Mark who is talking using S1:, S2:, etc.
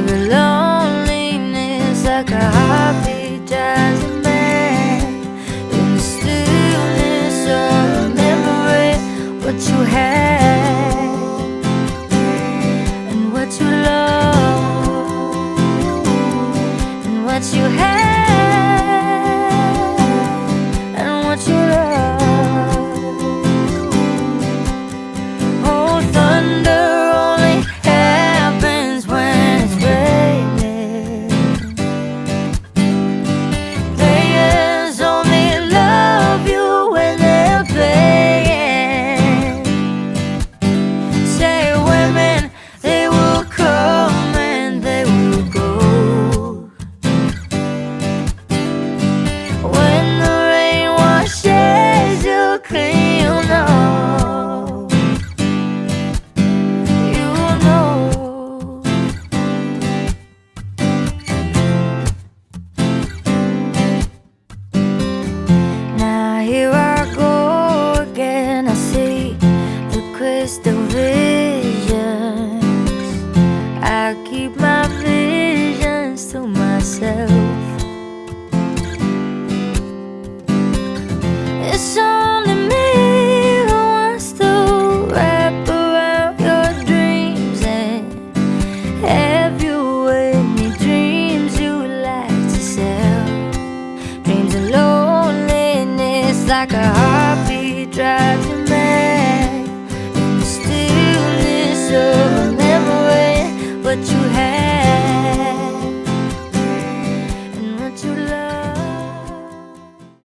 S1: Every loneliness like a heartbeat drives me mad. In the stillness of remembering what you had and what you loved and what you had and what you loved. Oh, thunder only happens when it's raining. Players only love you when they're playing. Say women, they will come and they will go. When the rain washes you clean, you'll know. You'll know. Now here I go again. I see the crystal visions. I keep my visions to myself. It's only me who wants to wrap around your dreams and have you with me. Dreams you like to sell. Dreams of loneliness like a heartbeat drives you mad. In the stillness of remembering what you